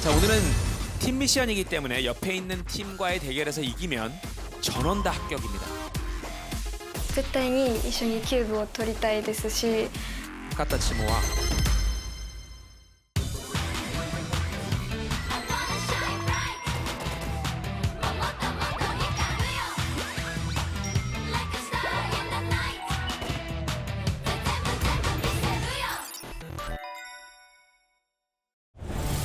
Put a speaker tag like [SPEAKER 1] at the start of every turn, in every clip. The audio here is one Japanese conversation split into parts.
[SPEAKER 1] 자, 오늘은 팀 미션이기 때문에 옆에 있는 팀과의 대결에서 이기면 전원 다 합격입니다.
[SPEAKER 2] 絶対に一緒にキューブを取りたいですし、
[SPEAKER 1] 카타 치모와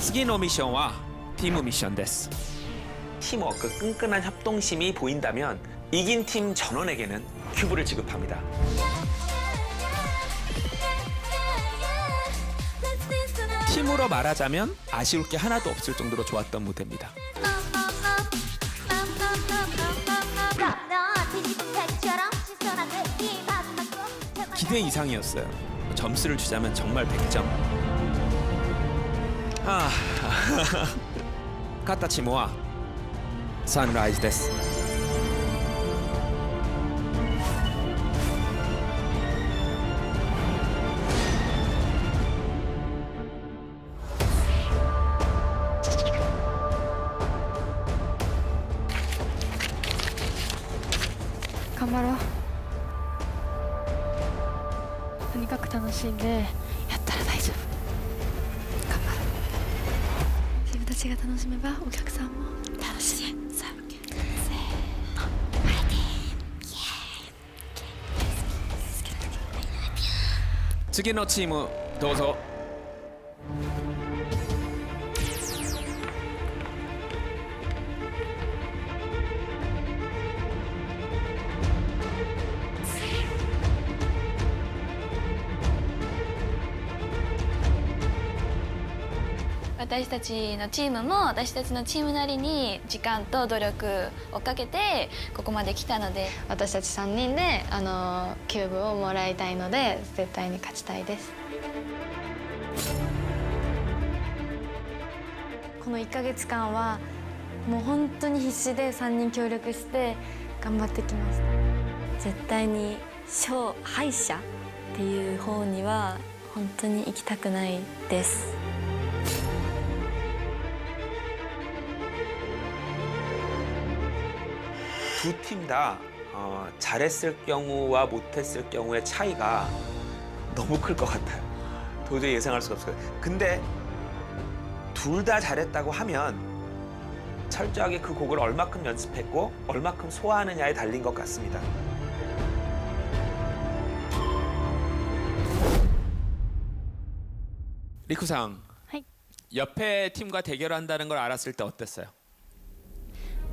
[SPEAKER 1] 스기노 미션과 팀 미션 데스. 팀워크, 끈끈한 협동심이 보인다면 이긴 팀 전원에게는 큐브를 지급합니다. 팀으로 말하자면 아쉬울 게 하나도 없을 정도로 좋았던 무대입니다. 기대 이상이었어요. 점수를 주자면 정말 100점. 카타 치모와 선라이즈 데스.
[SPEAKER 2] 頑張ろう。とにかく楽しんでやったら大丈夫。頑張ろう。自分たちが楽しめばお客さんも楽しい。さあ、せーの、ファイティー。
[SPEAKER 1] 次のチームどうぞ。
[SPEAKER 3] 私たちのチームも私たちのチームなりに時間と努力をかけてここまで来たので、
[SPEAKER 2] 私たち3人でキューブをもらいたいので絶対に勝ちたいです。この1ヶ月間はもう本当に必死で3人協力して頑張ってきました。
[SPEAKER 4] 絶対に敗者っていう方には本当に行きたくないです。
[SPEAKER 1] 두 팀 다 잘했을 경우와 못했을 경우의 차이가 너무 클 것 같아요. 도저히 예상할 수가 없어요. 근데 둘 다 잘했다고 하면 철저하게 그 곡을 얼마큼 연습했고 얼마큼 소화하느냐에 달린 것 같습니다. 리쿠상,
[SPEAKER 2] はい。
[SPEAKER 1] 옆에 팀과 대결한다는 걸 알았을 때 어땠어요?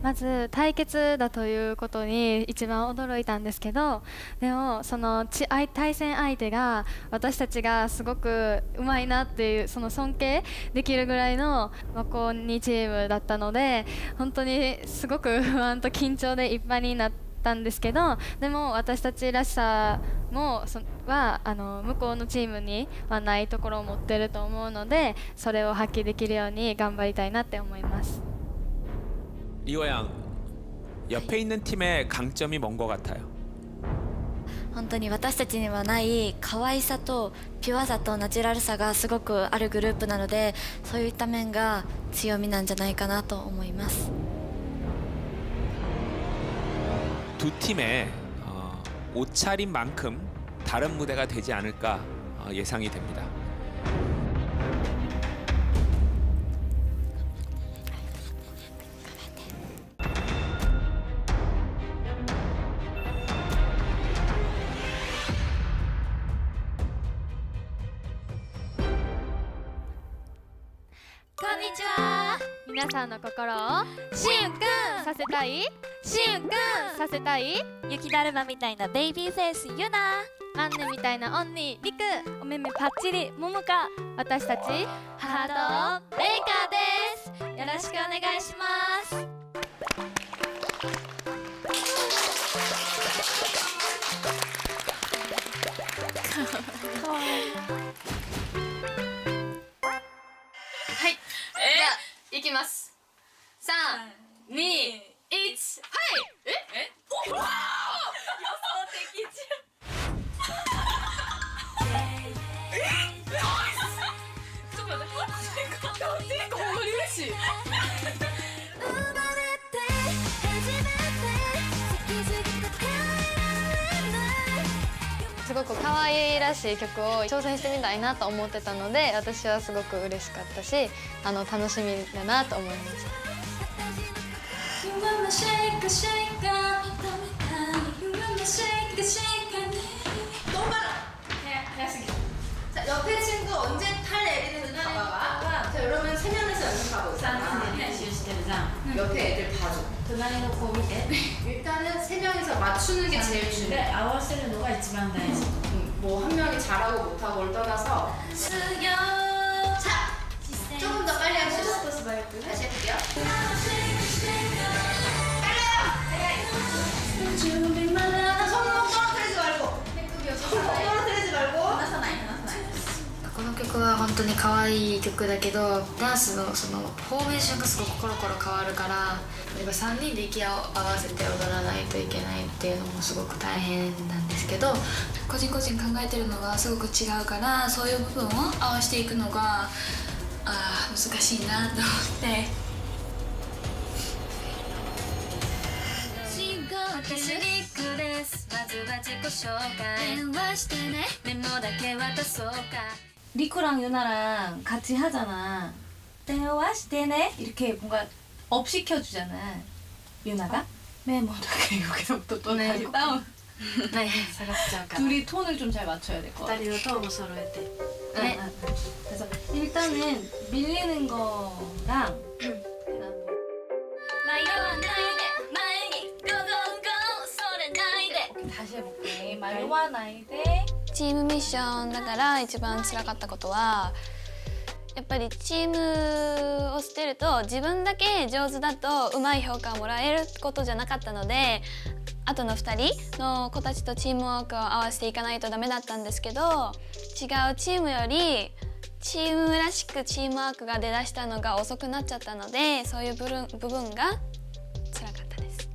[SPEAKER 2] まず対決だということに一番驚いたんですけど、でもその対戦相手が私たちがすごくうまいなっていうその尊敬できるぐらいのこう2チームだったので、本当にすごく不安と緊張でいっぱいになったんですけど、でも私たちらしさもは向こうのチームにはないところを持ってると思うので、それを発揮できるように頑張りたいなって思います。
[SPEAKER 1] 리오양, 옆에 있는 팀의 강점이 뭔 것 같아요?
[SPEAKER 4] 本当に私たちにはない可愛さとピュアさとナチュラルさがすごくあるグループなので、そういった面が強みなんじゃないかなと思います。
[SPEAKER 1] 두 팀의 옷차림만큼 다른 무대가 되지 않을까 예상이 됩니다.
[SPEAKER 3] konnichiwa.
[SPEAKER 2] 皆さんの心を
[SPEAKER 3] しゅんくん、
[SPEAKER 2] させたい
[SPEAKER 3] しゅんくん、
[SPEAKER 2] させたい
[SPEAKER 4] 雪だるまみたいなベイビーフェイスユナ、
[SPEAKER 2] マンネみたいなオンニーリク、お目目パッチリモモカ、私たち
[SPEAKER 3] ハートメーカーです。よろしくお願いします。 はい、いきます。3、2、1、はい。おわー、予想的中。ちょっと待って、ほんまに嬉しい。
[SPEAKER 5] しい。
[SPEAKER 2] すごく可愛らしい曲を挑戦してみたいなと思ってたので、私はすごく嬉しかったし、楽しみだなと思いました。
[SPEAKER 5] 자, 옆에 친구 언제 탈 내리는지 봐봐봐. 자, 그러면 세 명이서 연습 가고 있잖아. 옆에 애들 봐줘. 일단은 세 명이서 맞추는 게 제일 중요해.
[SPEAKER 6] 合わせるのが一番大事。
[SPEAKER 5] 뭐 한 명이 잘하고 못하고를 떠나서. 자, 조금 더 빨리 합시다. 다시 해볼게요. 손 떨어뜨리지 말고. 손 떨어뜨리지 말고.
[SPEAKER 4] この曲は本当に可愛い曲だけど、ダンスのそのフォーメーションがすごくコロコロ変わるから、やっぱ3人で息を合わせて踊らないといけないっていうのもすごく大変なんですけど、
[SPEAKER 3] 個人個人考えてるのがすごく違うから、そういう部分を合わせていくのが難しいなと思って。
[SPEAKER 4] 私リックです。まずは自己紹介。電話してね。メモだけ渡そうか。
[SPEAKER 6] 리코랑 유나랑 같이 하잖아. 대화시대네 이렇게 뭔가 업 시켜주잖아. 유나가 메모다게 여기서부터 또 다시 다운.
[SPEAKER 4] 네, 사각지가.
[SPEAKER 6] 둘이 톤을 좀 잘 맞춰야 될 것 같아.
[SPEAKER 4] 2人のトーンを揃えて。
[SPEAKER 6] 네. 그래서 일단은 밀리는 거랑 다시 해볼게. 말와 나이데.
[SPEAKER 3] チームミッションだから一番辛かったことは、やっぱりチームをしてると自分だけ上手だとうまい評価をもらえることじゃなかったので、あとの2人の子たちとチームワークを合わせていかないとダメだったんですけど、違うチームよりチームらしくチームワークが出だしたのが遅くなっちゃったので、そういう部分が辛かったです。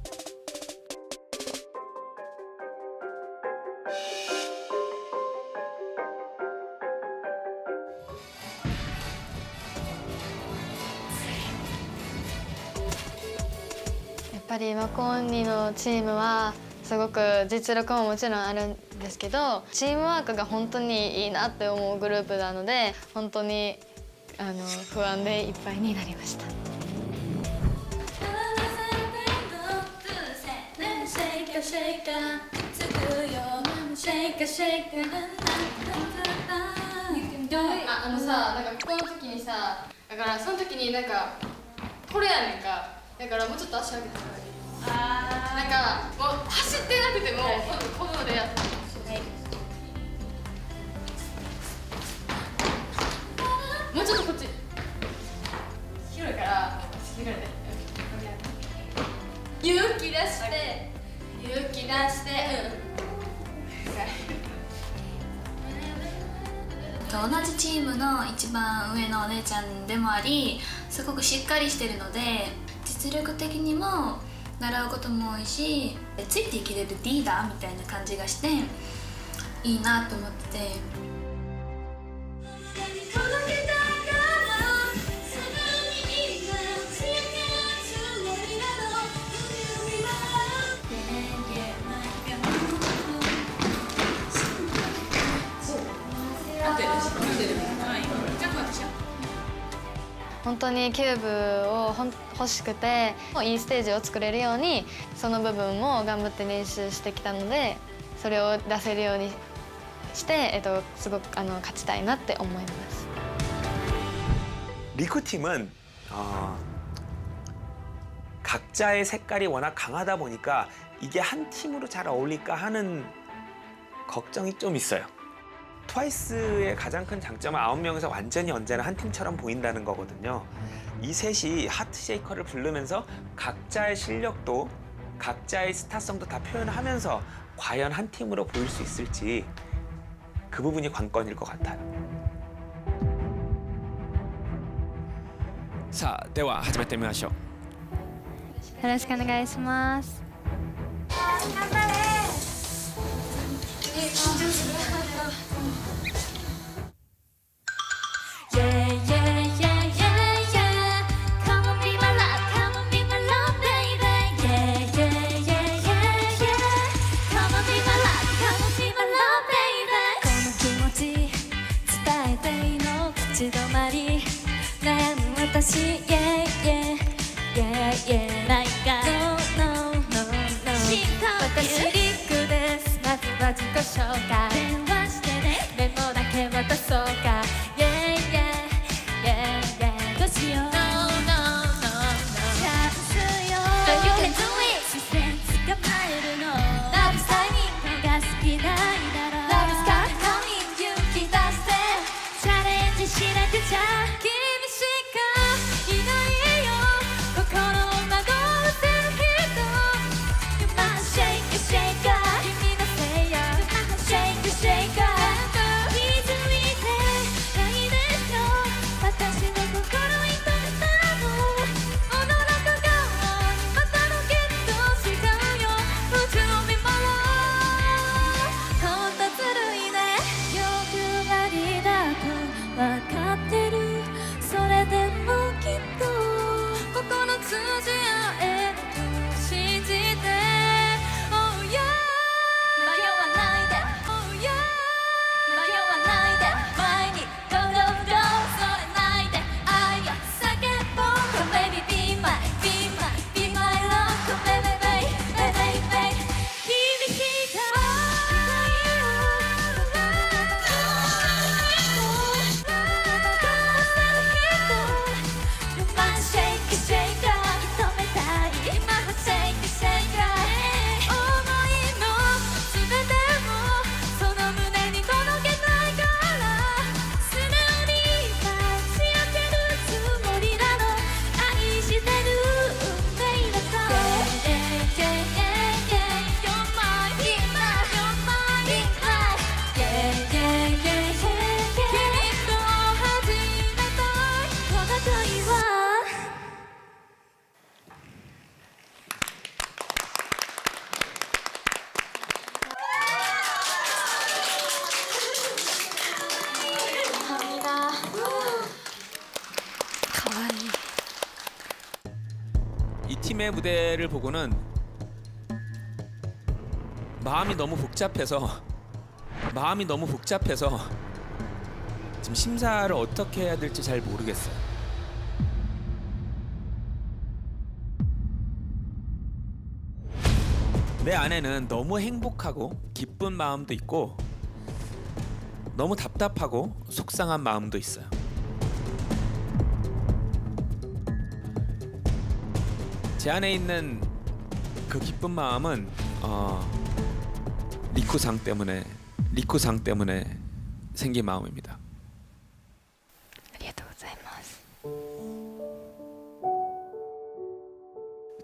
[SPEAKER 2] やっぱりマコンニのチームはすごく実力ももちろんあるんですけど、チームワークが本当にいいなって思うグループなので、本当に不安でいっぱいになりました。さ、なんかこの時にさ、だからその時になんかこれやねんか。だからもうちょっと足上げてもらえる。なんかもう走ってなくてもこのでやって。もうちょっとこっち。広いから広いで。勇気出して勇気出して。
[SPEAKER 3] 同じチームの一番上のお姉ちゃんでもあり、すごくしっかりしてるので、実力的にも習うことも多いし、ついていけれるリーダーみたいな感じがしていいなと思ってて。
[SPEAKER 2] 本当にキューブを欲しくて、いいステージを作れるようにその部分も頑張って練習してきたので、それを出せるようにして、すごく勝ちたいなって思います。
[SPEAKER 1] 리쿠팀은 각자의 색깔이 워낙 강하다 보니까 이게 한 팀으로 잘 어울릴까 하는 걱정이 좀 있어요. 트와이스의 가장 큰 장점은 9명에서 완전히 언제나 한 팀처럼 보인다는 거거든요. 이 셋이 하트쉐이커를 부르면서 각자의 실력도 각자의 스타성도 다 표현하면서 과연 한 팀으로 보일 수 있을지, 그 부분이 관건일 것 같아요. 자, では始めてみましょう。
[SPEAKER 2] よろしくお願いします。頑張れ。緊張する。まり悩む私 Yeah yeah yeah yeah ないか No no no no 私リクですまずは自己紹介電話してねメモだけ渡そうか Yeah yeah yeah yeah どうしよう No no no no チャンスよ You can do it 視線捕まえるの Love is timing が好きないだろ Love is coming 勇気出してチャレンジしなくちゃ君しかいないよ心を惑わせる人 You must shake it shake it 君のせいよ Shake it shake it 気づいてないでしょ私の心痛めたの驚く側にまたロケットしちゃうよ宇宙を見回ほんとずるいね欲張りだと分かってるそれでもきっと心通じ合えると信じて Oh yeah 迷わないで Oh yeah 迷わないで前に Go go go それないで愛を叫ぼう Come baby be my be my be my love Come baby baby baby baby 君しかいないよ You must shake it shake it 認めたい今は shake it shake it 想いの全てをその胸に届けたいから素直に待ち当てるつもりなの愛してる運命だと Yeah yeah yeah yeah You're my be my You're my be my Yeah yeah yeah yeah yeah 君と始めたいこの恋は
[SPEAKER 1] 이 팀의 무대를 보고는 마음이 너무 복잡해서 지금 심사를 어떻게 해야 될지 잘 모르겠어요. 내 안에는 너무 행복하고 기쁜 마음도 있고 너무 답답하고 속상한 마음도 있어요. 제 안에 있는 그 기쁜 마음은 리쿠상 때문에 생긴 마음입니다.
[SPEAKER 2] ありがとうございます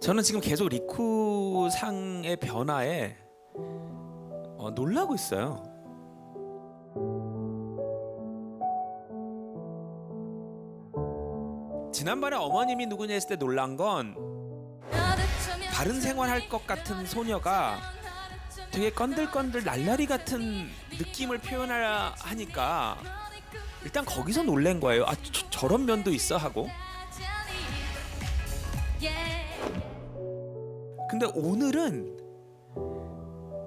[SPEAKER 1] 저는 지금 계속 리쿠상의 변화에 놀라고 있어요. 지난번에 어머님이 누구냐 했을 때 놀란 건 바른 생활할 것 같은 소녀가 되게 건들건들 날라리 같은 느낌을 표현하니까 일단 거기서 놀란 거예요. 아 저런 면도 있어 하고. 근데 오늘은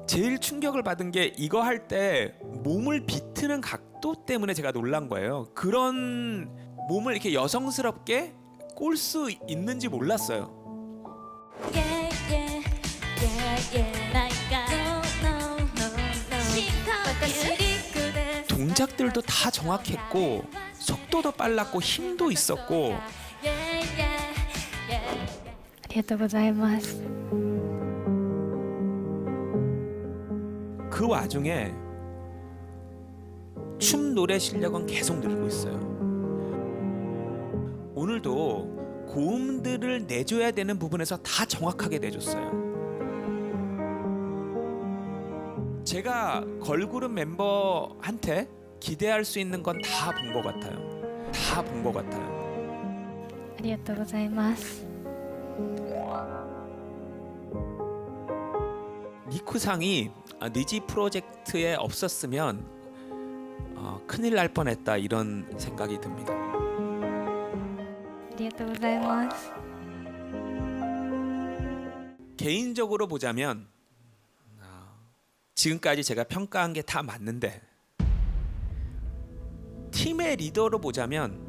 [SPEAKER 1] 제일 충격을 받은 게 이거 할 때 몸을 비트는 각도 때문에 제가 놀란 거예요. 그런 몸을 이렇게 여성스럽게 꼴 수 있는지 몰랐어요. 동작들도 다 정확했고 속도도 빨랐고 힘도 있었고
[SPEAKER 2] ありがとうございます
[SPEAKER 1] 그 와중에 춤 노래 실력은 계속 늘고 있어요. 오늘도 고음들을 내줘야 되는 부분에서 다 정확하게 내줬어요. 제가 걸그룹 멤버한테 기대할 수 있는 건 다 본 것 같아요.
[SPEAKER 2] ありがとうございます
[SPEAKER 1] 리쿠상이 니지 프로젝트에 없었으면 큰일 날 뻔했다 이런 생각이 듭니다.
[SPEAKER 2] ありがとうございます
[SPEAKER 1] 개인적으로 보자면 지금까지 제가 평가한 게 다 맞는데 팀의 리더로 보자면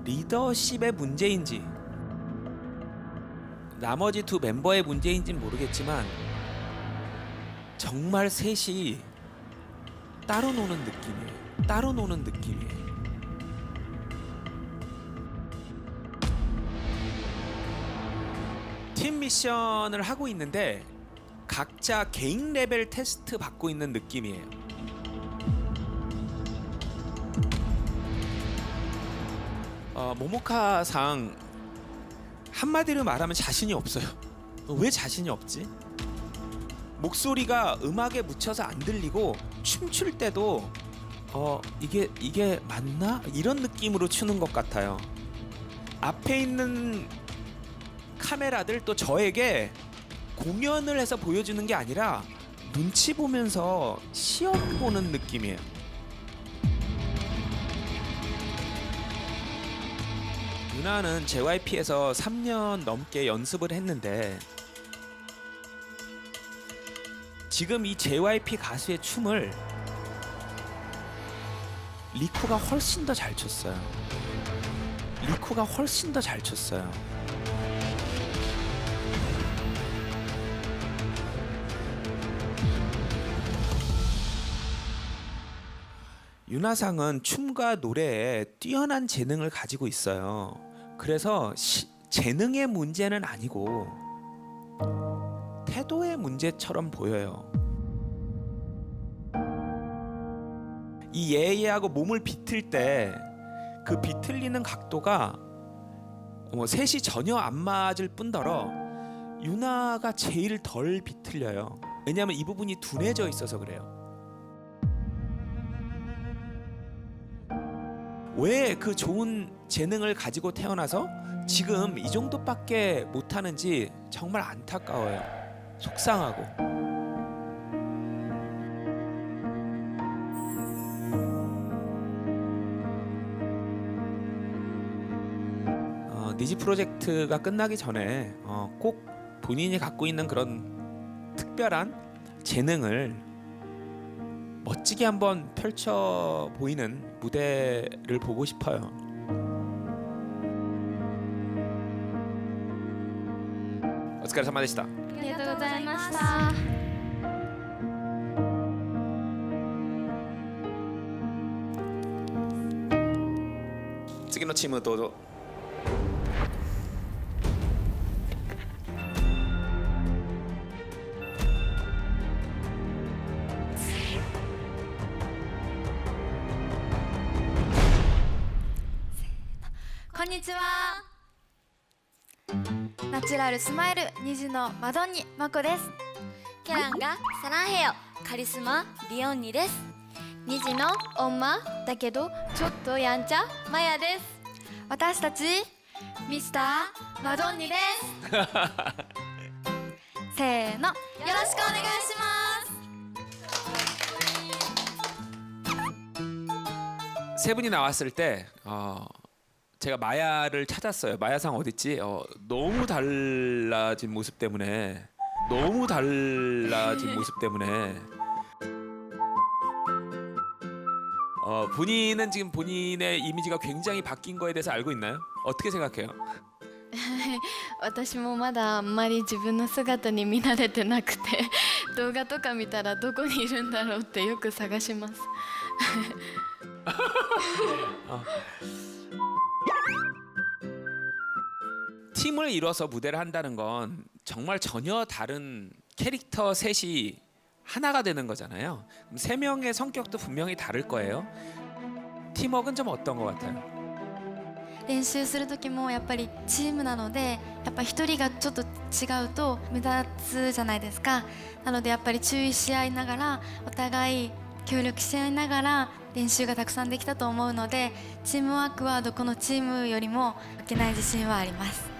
[SPEAKER 1] 리더십의 문제인지 나머지 두 멤버의 문제인지는 모르겠지만 정말 셋이 따로 노는 느낌이에요. 팀 미션을 하고 있는데 각자 개인 레벨 테스트 받고 있는 느낌이에요. 모모카상 한마디로 말하면 자신이 없어요. 왜 자신이 없지? 목소리가 음악에 묻혀서 안 들리고 춤출 때도 이게 맞나? 이런 느낌으로 추는 것 같아요. 앞에 있는 카메라들 또 저에게 공연을 해서 보여주는 게 아니라 눈치 보면서 시험 보는 느낌이에요. 유나는 JYP에서 3년 넘게 연습을 했는데 지금 이 JYP 가수의 춤을 리코가 훨씬 더 잘 췄어요. 유나상은 춤과 노래에 뛰어난 재능을 가지고 있어요. 그래서 재능의 문제는 아니고 태도의 문제처럼 보여요. 이 예예하고 몸을 비틀 때 그 비틀리는 각도가 셋이 전혀 안 맞을 뿐더러 유나가 제일 덜 비틀려요. 왜냐하면 이 부분이 둔해져 있어서 그래요. 왜 그 좋은 재능을 가지고 태어나서 지금 이 정도밖에 못하는지 정말 안타까워요. 속상하고. 니지 프로젝트가 끝나기 전에 꼭 본인이 갖고 있는 그런 특별한 재능을 멋지게 한번 펼쳐 보이는 무대를 보고 싶어요. 오츠카레사마でした.
[SPEAKER 2] ありがとうございました。
[SPEAKER 1] 次のチームどうぞ。
[SPEAKER 2] こんにちは。ナチュラルスマイル虹のマドンニマコです。
[SPEAKER 7] キャランがサランヘヨカリスマリオンニです。
[SPEAKER 2] 虹の女だけどちょっとやんちゃマヤです。私たちミスターマドンニです。せーの、よろしくお願いします。
[SPEAKER 1] 세 분이 나왔을 때 제가 마야를 찾았어요. 마야상 어딨지? 너무 달라진 모습 때문에 본인은 지금 본인의 이미지가 굉장히 바뀐 거에 대해서 알고 있나요? 어떻게 생각해요?
[SPEAKER 2] 私もまだあんまり自分の姿に見慣れてなくて動画とか見たらどこにいるんだろうってよく探します。
[SPEAKER 1] 팀을 이뤄서 무대를 한다는 건 정말 전혀 다른 캐릭터 셋이 하나가 되는 거잖아요. 그럼 세 명의 성격도 분명히 다를 거예요. 팀워크는 좀 어떤 것 같아요?
[SPEAKER 2] 練習する時もやっぱりチームなのでやっぱ一人がちょっと違うと目立つじゃないですか。なのでやっぱり注意し合いながらお互い協力し合いながら練習がたくさんできたと思うのでチームワークはどこのチームよりも負けない自信はあります。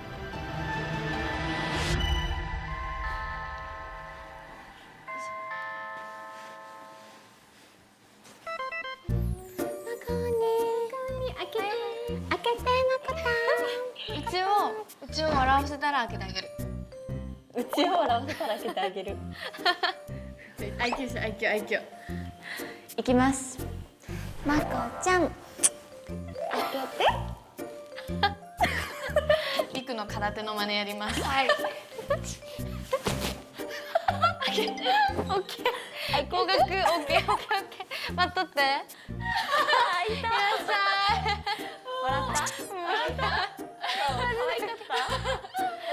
[SPEAKER 2] うちを笑わせたら開けてあげる。
[SPEAKER 7] うちを笑わせたら開けてあげる。
[SPEAKER 2] 愛嬌し愛嬌愛嬌。
[SPEAKER 7] いきます。まこちゃん。開けて。
[SPEAKER 3] 空手の真似やります。はい。オッケー。はい、高額。オッケー。待っとって。いらっしゃい。笑った。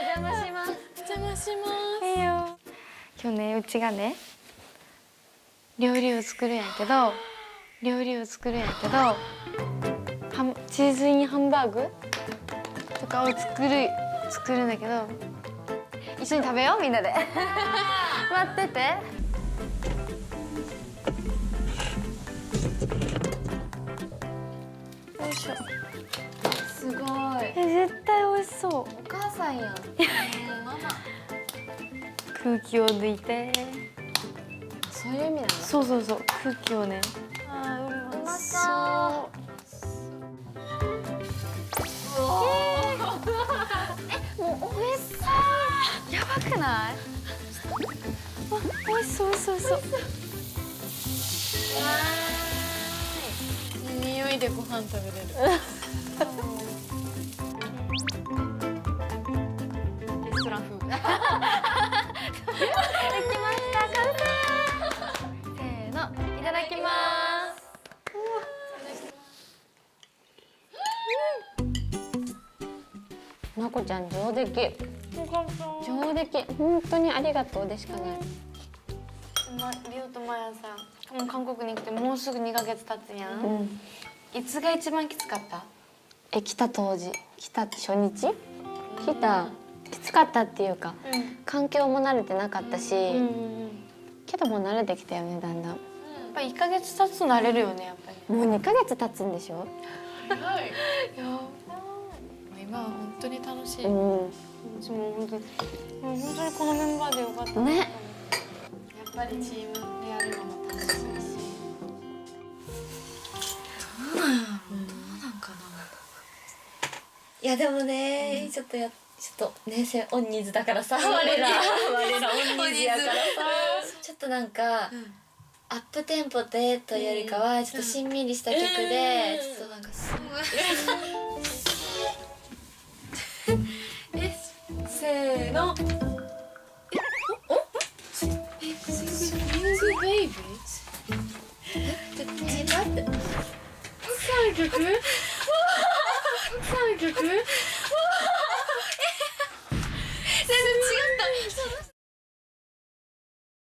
[SPEAKER 3] お邪魔します。お邪魔します。いいよ。今日ね、うちがね、料理を作るんやけど、チーズインハンバーグとかを作るんだけど、一緒に食べようみんなで。待ってて。よいしょ。すごい。絶対美味しそう。お母さんやん。ママ。空気を抜いて。そういう意味なの？そう。空気をね。あー、うまそう。もう美味しそう。やばくない？美味しそう。匂いでご飯食べれる。レストラン風。できました、完成。せーの、いただきます。まこちゃん上出来。本当にありがとうでしかない。リオとマヤさん、もう韓国に来てもうすぐ2ヶ月経つやん。いつが一番きつかった？来た当時、来た初日？きつかったっていうか、環境も慣れてなかったし、けどもう慣れてきたよね、だんだん。やっぱ1ヶ月経つと慣れるよね、やっぱり。もう2ヶ月経つんでしょ？やばい。今は本当に楽しい。私も本当にこのメンバーでよかったね。やっぱりチームでやるのも楽しいし。どうなんかな。
[SPEAKER 7] いやでもね、ちょっとね、オンニーズだからさ、我らオンニーズやからさ、ちょっとなんか、アップテンポでというよりかはちょっとしんみりした曲で、ちょっとなんかすごいせーの。